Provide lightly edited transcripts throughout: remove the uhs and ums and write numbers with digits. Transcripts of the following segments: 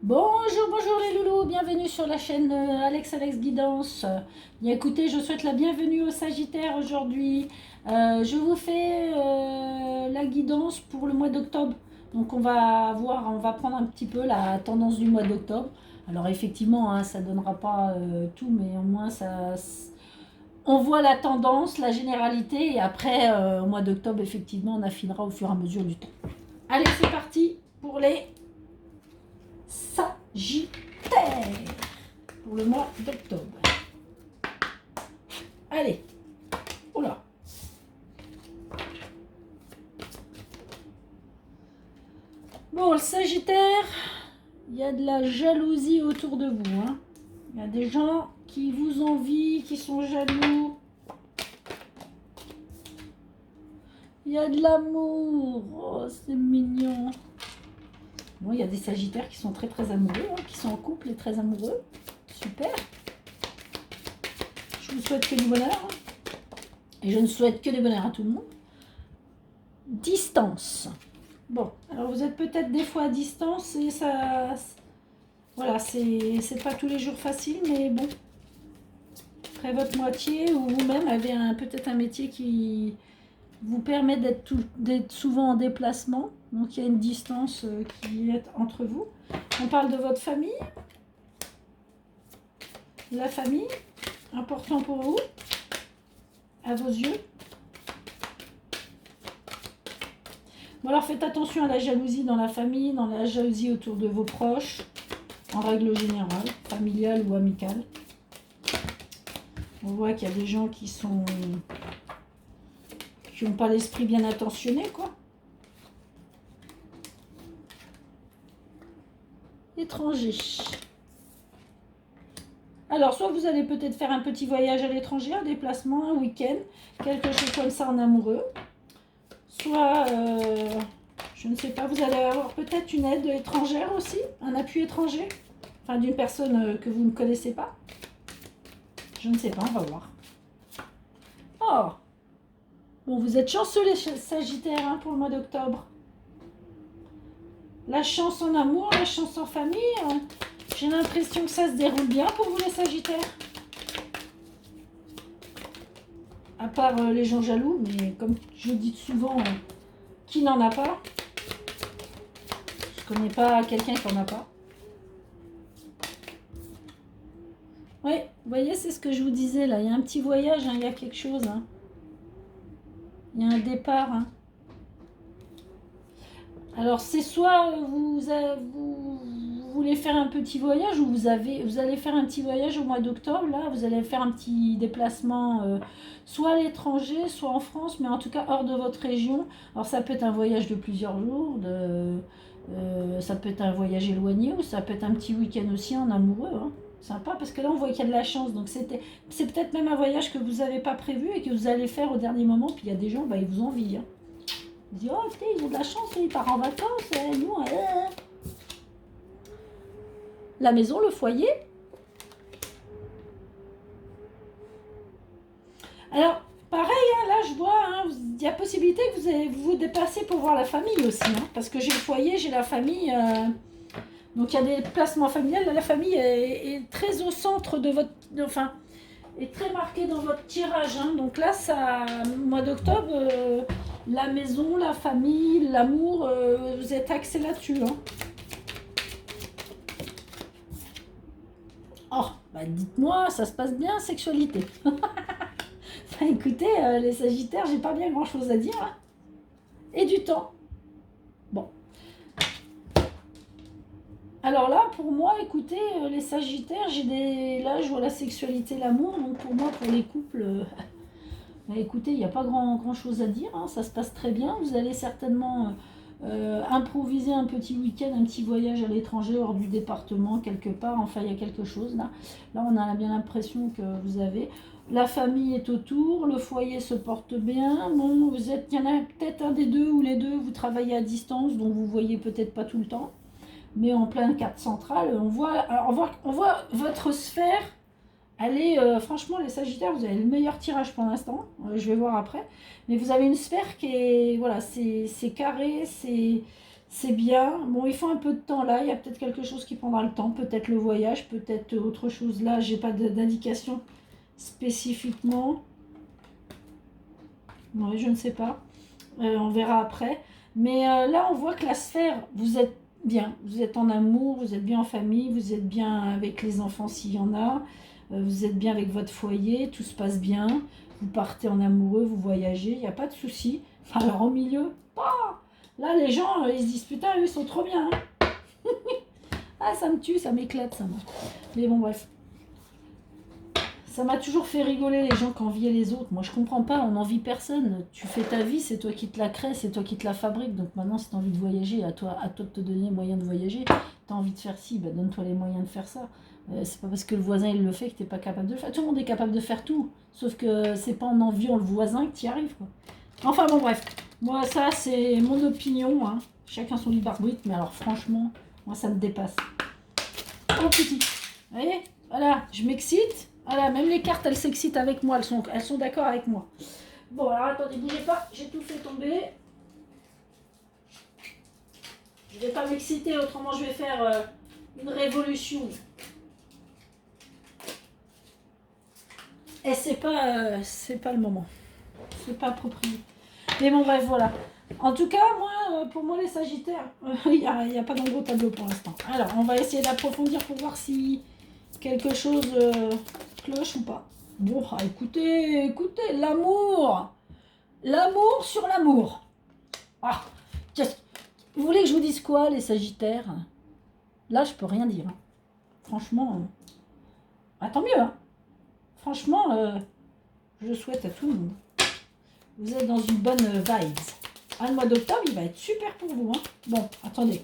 Bonjour, bonjour les loulous, bienvenue sur la chaîne Alex Guidance. Bien écoutez, je souhaite la bienvenue aux Sagittaires aujourd'hui. Je vous fais la guidance pour le mois d'octobre. Donc on va voir, on va prendre un petit peu la tendance du mois d'octobre. Alors effectivement, hein, ça ne donnera pas tout, mais au moins on voit la tendance, la généralité, et après au mois d'octobre, effectivement, on affinera au fur et à mesure du temps. Allez, c'est parti pour les Sagittaire pour le mois d'octobre. Allez, oula. Bon, le Sagittaire, il y a de la jalousie autour de vous. Hein. Il y a des gens qui vous envient, qui sont jaloux. Il y a de l'amour. Oh, c'est mignon. Bon, il y a des Sagittaires qui sont très très amoureux, hein, qui sont en couple et très amoureux. Super. Je vous souhaite que du bonheur. Hein. Et je ne souhaite que du bonheur à tout le monde. Distance. Bon, alors vous êtes peut-être des fois à distance et ça... Voilà, c'est pas tous les jours facile, mais bon. Après votre moitié ou vous-même avez peut-être un métier qui vous permet d'être souvent en déplacement. Donc il y a une distance qui est entre vous. On parle de votre famille. La famille, important pour vous, à vos yeux. Bon alors faites attention à la jalousie dans la famille, dans la jalousie autour de vos proches, en règle générale, familiale ou amicale. On voit qu'il y a des gens qui n'ont pas l'esprit bien attentionné, quoi. Étranger. Alors, soit vous allez peut-être faire un petit voyage à l'étranger, un déplacement, un week-end, quelque chose comme ça en amoureux. Soit, je ne sais pas, vous allez avoir peut-être une aide étrangère aussi, un appui étranger, enfin d'une personne que vous ne connaissez pas. Je ne sais pas, on va voir. Oh! Bon, vous êtes chanceux les Sagittaires hein, pour le mois d'octobre. La chance en amour, la chance en famille, j'ai l'impression que ça se déroule bien pour vous les Sagittaires. À part les gens jaloux, mais comme je dis souvent, qui n'en a pas? Je connais pas quelqu'un qui n'en a pas. Oui, vous voyez, c'est ce que je vous disais là. Il y a un petit voyage, hein, il y a quelque chose. Hein. Il y a un départ. Hein. Alors, c'est soit vous voulez faire un petit voyage ou vous allez faire un petit voyage au mois d'octobre. Là, vous allez faire un petit déplacement soit à l'étranger, soit en France, mais en tout cas hors de votre région. Alors, ça peut être un voyage de plusieurs jours, ça peut être un voyage éloigné ou ça peut être un petit week-end aussi en amoureux. Hein. Sympa parce que là on voit qu'il y a de la chance donc c'est peut-être même un voyage que vous n'avez pas prévu et que vous allez faire au dernier moment puis il y a des gens ils vous envient. Hein. Ils disent oh putain ils ont de la chance ils partent en vacances nous la maison le foyer. Alors pareil hein, là je vois hein, il y a possibilité que vous vous déplacez pour voir la famille aussi hein, parce que j'ai le foyer j'ai la famille donc il y a des placements familiales. La famille est très au centre de votre... Enfin, est très marquée dans votre tirage. Hein. Donc là, ça, mois d'octobre, la maison, la famille, l'amour, vous êtes axé là-dessus. Hein. Oh, bah dites-moi, ça se passe bien, sexualité. Enfin, écoutez, les Sagittaires, j'ai pas bien grand-chose à dire. Hein. Et du temps. Bon. Alors là, pour moi, écoutez, les Sagittaires, là, je vois la sexualité, l'amour, donc pour moi, pour les couples, écoutez, il n'y a pas grand chose à dire, hein, ça se passe très bien. Vous allez certainement improviser un petit week-end, un petit voyage à l'étranger, hors du département, quelque part. Enfin, il y a quelque chose là. Là, on a bien l'impression que vous avez. La famille est autour, le foyer se porte bien. Bon, il y en a peut-être un des deux ou les deux, vous travaillez à distance, donc vous voyez peut-être pas tout le temps. Mais en pleine carte centrale, on voit votre sphère. Allez, franchement, les Sagittaires, vous avez le meilleur tirage pour l'instant. Je vais voir après. Mais vous avez une sphère qui est, voilà, c'est carré, C'est bien. Bon, il faut un peu de temps là. Il y a peut-être quelque chose qui prendra le temps. Peut-être le voyage, peut-être autre chose. Là, j'ai pas d'indication spécifiquement. Oui, je ne sais pas. On verra après. Mais là, on voit que la sphère, vous êtes bien. Vous êtes en amour, vous êtes bien en famille, vous êtes bien avec les enfants s'il y en a. Vous êtes bien avec votre foyer, tout se passe bien. Vous partez en amoureux, vous voyagez, il n'y a pas de souci. Enfin, alors au milieu, là, les gens, ils se disent putain, eux, ils sont trop bien, hein. Ah, ça me tue, ça m'éclate, ça. Mais bon, bref. Ça m'a toujours fait rigoler les gens qui enviaient les autres. Moi, je comprends pas, on n'envie personne. Tu fais ta vie, c'est toi qui te la crée, c'est toi qui te la fabrique. Donc maintenant, si tu as envie de voyager, à toi de te donner les moyens de voyager. Tu as envie de faire ci, bah, donne-toi les moyens de faire ça. C'est pas parce que le voisin il le fait que tu n'es pas capable de le faire. Tout le monde est capable de faire tout. Sauf que c'est pas en enviant le voisin que tu y arrives, quoi. Enfin bon, bref. Moi, ça, c'est mon opinion, hein. Chacun son libre arbitre, mais alors franchement, moi, ça me dépasse. Oh, petit. Vous voyez, voilà, je m'excite. Voilà, même les cartes, elles s'excitent avec moi. Elles sont d'accord avec moi. Bon, alors attendez, bougez pas. J'ai tout fait tomber. Je vais pas m'exciter, autrement je vais faire une révolution. Et c'est pas le moment. C'est pas approprié. Mais bon, bref, voilà. En tout cas, moi, pour moi, les Sagittaires, il n'y a pas de gros tableau pour l'instant. Alors, on va essayer d'approfondir pour voir si quelque chose cloche ou pas. Bon, écoutez, l'amour. L'amour sur l'amour. Ah, vous voulez que je vous dise quoi, les Sagittaires? Là, je peux rien dire, hein. Franchement, tant mieux, hein. Franchement, je souhaite à tout le monde. Vous êtes dans une bonne vibe. Le mois d'octobre, il va être super pour vous, hein. Bon, attendez.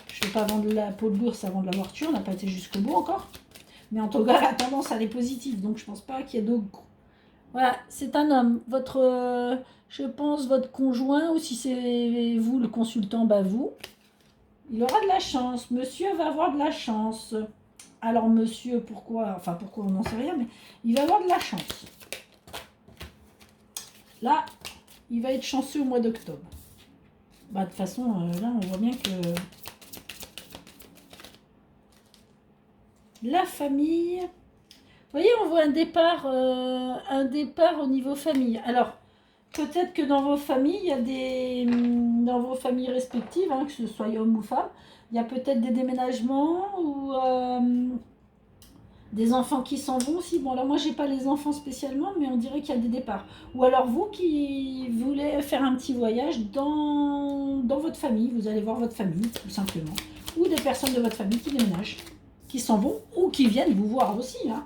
Je ne vais pas vendre la peau de l'ours avant de l'avoir tué. On n'a pas été jusqu'au bout encore. Mais en tout cas, la tendance, elle est positive. Donc, je pense pas qu'il y ait d'autres... Voilà, c'est un homme. Je pense, votre conjoint, ou si c'est vous le consultant, bah vous, il aura de la chance. Monsieur va avoir de la chance. Alors, monsieur, pourquoi? Enfin, pourquoi, on n'en sait rien, mais il va avoir de la chance. Là, il va être chanceux au mois d'octobre. Bah, de toute façon, là, on voit bien que la famille... Vous voyez, on voit un départ au niveau famille. Alors, peut-être que dans vos familles, il y a dans vos familles respectives, hein, que ce soit homme ou femme, il y a peut-être des déménagements ou des enfants qui s'en vont aussi. Bon, alors moi, j'ai pas les enfants spécialement, mais on dirait qu'il y a des départs. Ou alors vous qui voulez faire un petit voyage dans votre famille, vous allez voir votre famille, tout simplement. Ou des personnes de votre famille qui déménagent, qui s'en vont ou qui viennent vous voir aussi, hein.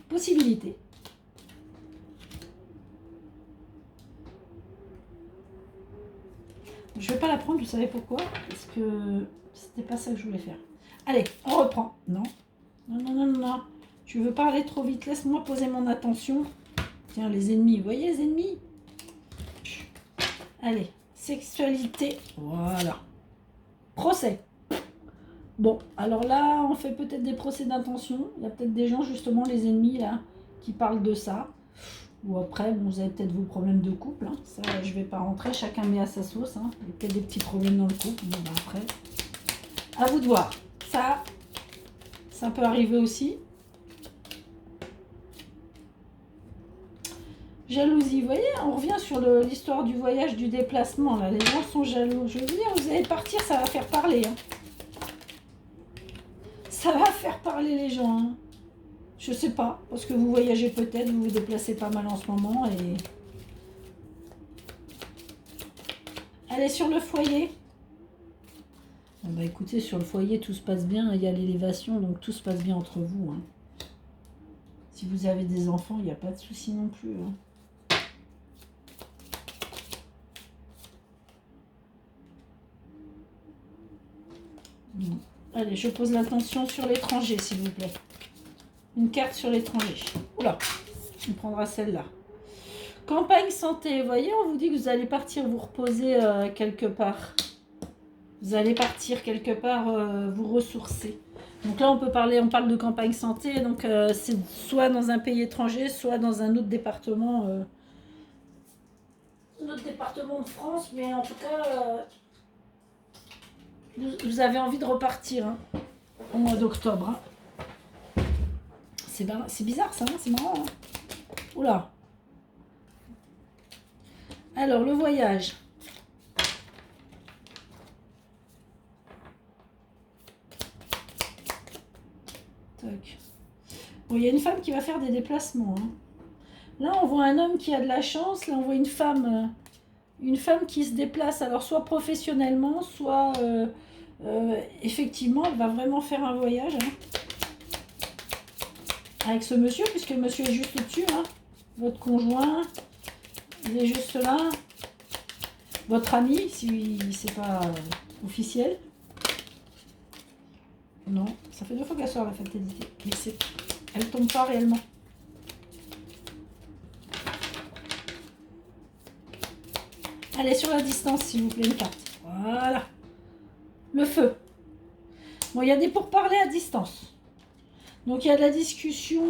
Possibilité. Je vais pas la prendre, vous savez pourquoi? Parce que c'était pas ça que je voulais faire. Allez, on reprend. Non. Non, non, non, non, non. Tu veux pas aller trop vite. Laisse-moi poser mon attention. Tiens, les ennemis. Vous voyez les ennemis? Allez, sexualité. Voilà. Procès. Bon, alors là, on fait peut-être des procès d'intention. Il y a peut-être des gens, justement, les ennemis, là, qui parlent de ça. Ou après, bon, vous avez peut-être vos problèmes de couple. Hein. Ça, je vais pas rentrer. Chacun met à sa sauce. Hein. Il y a peut-être des petits problèmes dans le couple. Bon, bah, après, à vous de voir. Ça peut arriver aussi. Jalousie, vous voyez, on revient sur l'histoire du voyage, du déplacement. Là, les gens sont jaloux. Je veux dire, vous allez partir, ça va faire parler. Hein. Ça va faire parler les gens. Hein. Je sais pas, parce que vous voyagez peut-être, vous vous déplacez pas mal en ce moment. Et elle est sur le foyer. Bon, bah écoutez, sur le foyer, tout se passe bien. Il y a l'élévation, donc tout se passe bien entre vous. Hein. Si vous avez des enfants, il n'y a pas de souci non plus. Hein. Bon. Allez, je pose l'attention sur l'étranger, s'il vous plaît. Une carte sur l'étranger. Oula, on prendra celle-là. Campagne santé, vous voyez, on vous dit que vous allez partir vous reposer quelque part. Vous allez partir quelque part vous ressourcer. Donc là, on parle de campagne santé, donc c'est soit dans un pays étranger, soit dans un autre département de France, mais en tout cas, Vous avez envie de repartir hein, au mois d'octobre. Hein. C'est bizarre ça, hein, c'est marrant. Hein. Oula. Alors, le voyage. Tac. Bon, il y a une femme qui va faire des déplacements. Hein. Là, on voit un homme qui a de la chance. Là, on voit une femme qui se déplace. Alors, soit professionnellement, soit effectivement, elle va vraiment faire un voyage. Hein. Avec ce monsieur, puisque le monsieur est juste au-dessus. Hein. Votre conjoint, il est juste là. Votre ami, si c'est pas officiel. Non, ça fait 2 fois qu'elle sort la fatalité. Mais elle tombe pas réellement. Allez, sur la distance, s'il vous plaît, une carte. Voilà. Le feu. Bon, il y a des pourparlers à distance. Donc, il y a de la discussion.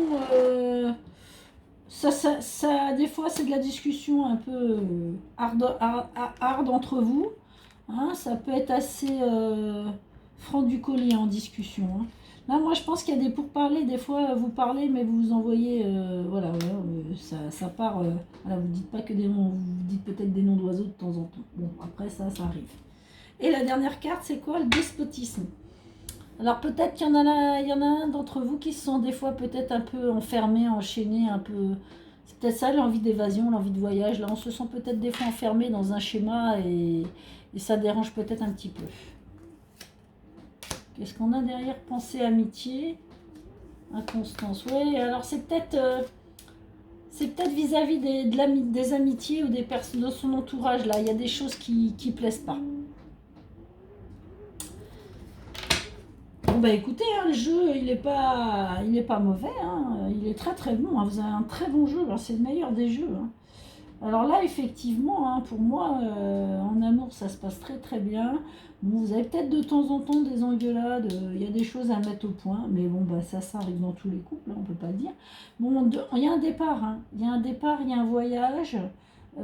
Ça, des fois, c'est de la discussion un peu hard entre vous. Hein, ça peut être assez franc du collier en discussion. Hein. Là, moi, je pense qu'il y a des pourparlers. Des fois, vous parlez, mais vous vous envoyez. Voilà, ça part. Voilà, vous dites pas que des noms. Vous dites peut-être des noms d'oiseaux de temps en temps. Bon, après, ça arrive. Et la dernière carte, c'est quoi? Le despotisme. Alors peut-être qu'il y en a un d'entre vous qui se sent des fois peut-être un peu enfermé, enchaîné, un peu... C'est peut-être ça l'envie d'évasion, l'envie de voyage. Là, on se sent peut-être des fois enfermé dans un schéma et ça dérange peut-être un petit peu. Qu'est-ce qu'on a derrière? Pensée, amitié, inconstance. Oui, alors c'est peut-être vis-à-vis des amitiés ou des personnes de son entourage. Là, il y a des choses qui plaisent pas. Bon bah écoutez, hein, le jeu il est pas mauvais, hein, il est très très bon, hein, vous avez un très bon jeu, c'est le meilleur des jeux. Hein. Alors là effectivement, hein, pour moi, en amour ça se passe très très bien. Bon, vous avez peut-être de temps en temps des engueulades, il y a des choses à mettre au point, mais bon bah ça arrive dans tous les couples, hein, on peut pas le dire. Bon, il y a un départ, hein, il y a un départ, il y a un voyage. Il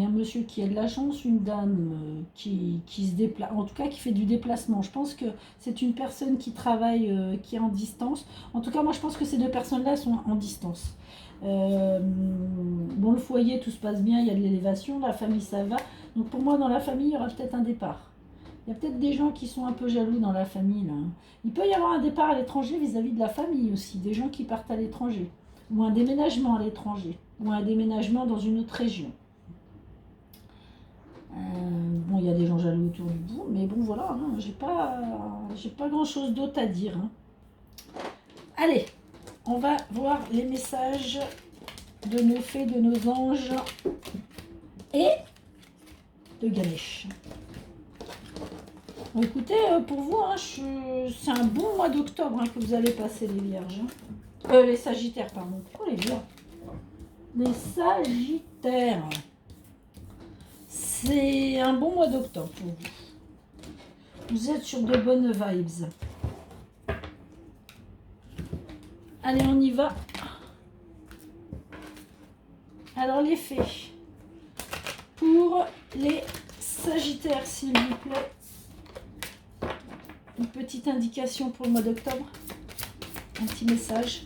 y a un monsieur qui a de la chance, une dame qui se déplace, en tout cas qui fait du déplacement. Je pense que c'est une personne qui travaille, qui est en distance. En tout cas, moi je pense que ces deux personnes-là sont en distance. Bon, le foyer, tout se passe bien, il y a de l'élévation, la famille ça va. Donc pour moi, dans la famille, il y aura peut-être un départ. Il y a peut-être des gens qui sont un peu jaloux dans la famille. Là. Il peut y avoir un départ à l'étranger vis-à-vis de la famille aussi, des gens qui partent à l'étranger, ou un déménagement à l'étranger, ou un déménagement dans une autre région. Bon, il y a des gens jaloux autour du bout, mais bon, voilà, hein, j'ai pas grand-chose d'autre à dire. Hein. Allez, on va voir les messages de nos fées, de nos anges et de Ganesh. Bon, écoutez, pour vous, hein, c'est un bon mois d'octobre hein, que vous allez passer les vierges. Les sagittaires, pardon. Oh, les vierges. Les sagittaires. C'est un bon mois d'octobre pour vous. Vous êtes sur de bonnes vibes. Allez, on y va. Alors, les fées. Pour les sagittaires, s'il vous plaît. Une petite indication pour le mois d'octobre. Un petit message.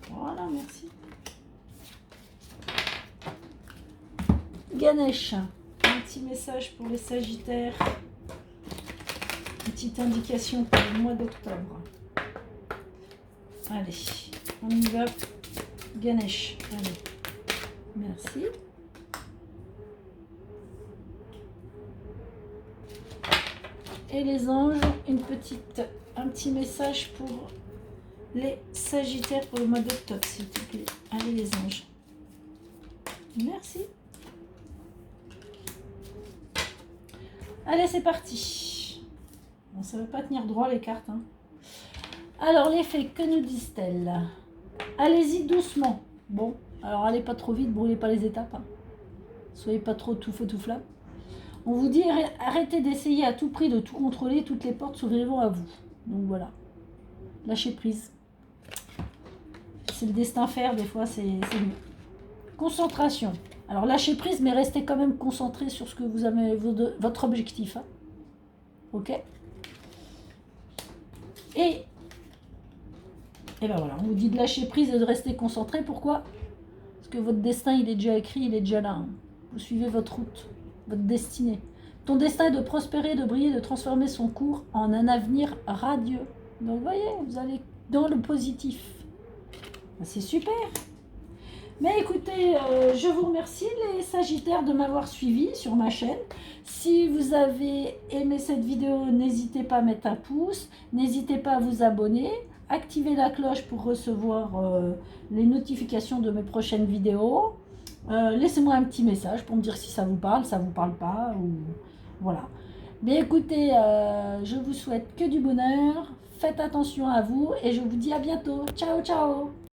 Voilà, merci. Ganesh. Un petit message pour les sagittaires. Petite indication pour le mois d'octobre. Allez, on y va. Ganesh. Allez. Merci. Et les anges, un petit message pour les sagittaires pour le mois d'octobre, s'il te plaît. Allez les anges. Merci. Allez, c'est parti. Bon, ça ne va pas tenir droit les cartes. Hein. Alors, les fées, que nous disent-elles? Allez-y doucement. Bon, alors allez pas trop vite, brûlez pas les étapes. Hein. Soyez pas trop tout feu tout flamme. On vous dit arrêtez d'essayer à tout prix de tout contrôler, toutes les portes s'ouvriront à vous. Donc voilà. Lâchez prise. C'est le destin faire, des fois c'est mieux. Concentration. Alors lâchez prise, mais restez quand même concentré sur ce que vous avez, votre objectif. Hein. ok? Et ben voilà, on vous dit de lâcher prise et de rester concentré. Pourquoi? Parce que votre destin, il est déjà écrit, il est déjà là, hein. Vous suivez votre route, votre destinée. Ton destin est de prospérer, de briller, de transformer son cours en un avenir radieux. Donc, vous voyez, vous allez dans le positif. C'est super. Mais écoutez, je vous remercie les Sagittaires de m'avoir suivi sur ma chaîne. Si vous avez aimé cette vidéo, n'hésitez pas à mettre un pouce, n'hésitez pas à vous abonner, activer la cloche pour recevoir les notifications de mes prochaines vidéos. Laissez-moi un petit message pour me dire si ça vous parle pas, ou voilà. Mais écoutez, je vous souhaite que du bonheur, faites attention à vous et je vous dis à bientôt. Ciao, ciao!